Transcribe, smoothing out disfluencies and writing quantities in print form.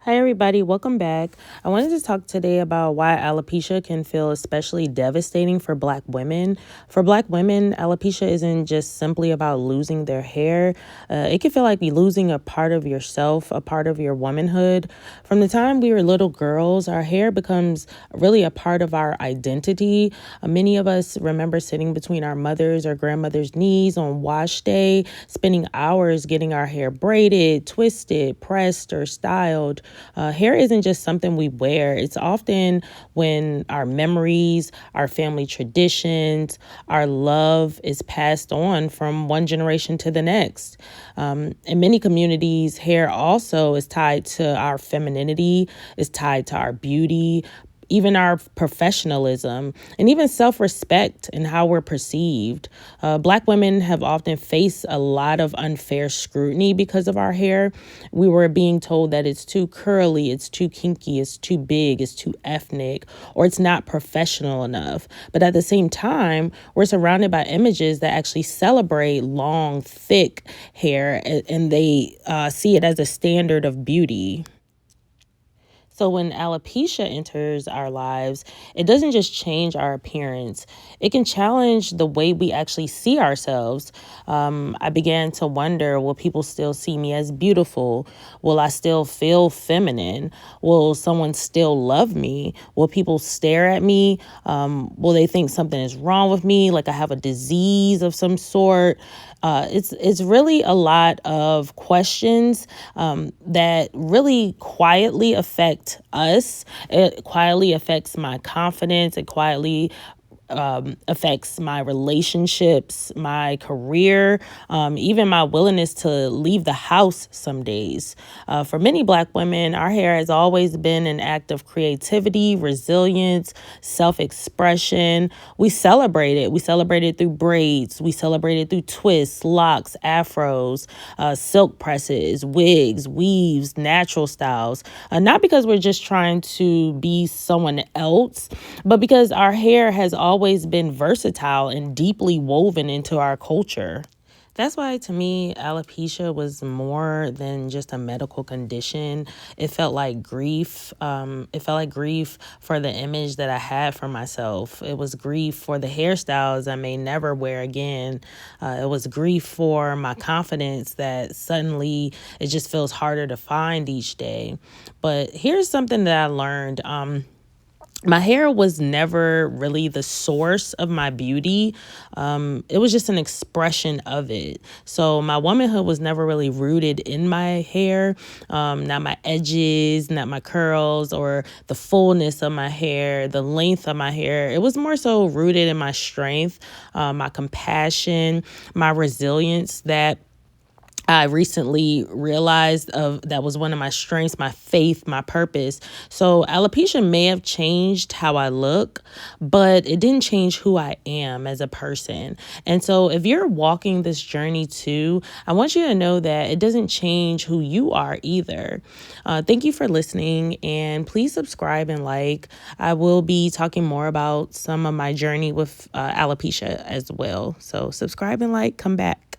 Hi, everybody. Welcome back. I wanted to talk today about why alopecia can feel especially devastating for Black women. For Black women, alopecia isn't just simply about losing their hair. It can feel like losing a part of yourself, a part of your womanhood. From the time we were little girls, our hair becomes really a part of our identity. Many of us remember sitting between our mother's or grandmother's knees on wash day, spending hours getting our hair braided, twisted, pressed, or styled. Hair isn't just something we wear. It's often when our memories, our family traditions, our love is passed on from one generation to the next. In many communities, hair also is tied to our femininity, is tied to our beauty, even our professionalism, and even self-respect and how we're perceived. Black women have often faced a lot of unfair scrutiny because of our hair. We were being told that it's too curly, it's too kinky, it's too big, it's too ethnic, or it's not professional enough. But at the same time, we're surrounded by images that actually celebrate long, thick hair, and they see it as a standard of beauty. So when alopecia enters our lives, it doesn't just change our appearance. It can challenge the way we actually see ourselves. I began to wonder, will people still see me as beautiful? Will I still feel feminine? Will someone still love me? Will people stare at me? Will they think something is wrong with me, like I have a disease of some sort? It's really a lot of questions that really quietly affect us. It quietly affects my confidence. It quietly affects my relationships, my career, even my willingness to leave the house some days. For many Black women, our hair has always been an act of creativity, resilience, self-expression. We celebrate it. We celebrate it through braids. We celebrate it through twists, locks, afros, silk presses, wigs, weaves, natural styles. Not because we're just trying to be someone else, but because our hair has always been versatile and deeply woven into our culture. That's why, to me, alopecia was more than just a medical condition. It felt like grief. It felt like grief for the image that I had for myself. It was grief for the hairstyles I may never wear again. It was grief for my confidence that suddenly it just feels harder to find each day. But here's something that I learned. My hair was never really the source of my beauty. It was just an expression of it. So my womanhood was never really rooted in my hair, not my edges, not my curls, or the fullness of my hair, the length of my hair. It was more so rooted in my strength, my compassion, my resilience that I recently realized that was one of my strengths, my faith, my purpose. So alopecia may have changed how I look, but it didn't change who I am as a person. And so if you're walking this journey too, I want you to know that it doesn't change who you are either. Thank you for listening, and please subscribe and like. I will be talking more about some of my journey with alopecia as well. So subscribe and like, come back.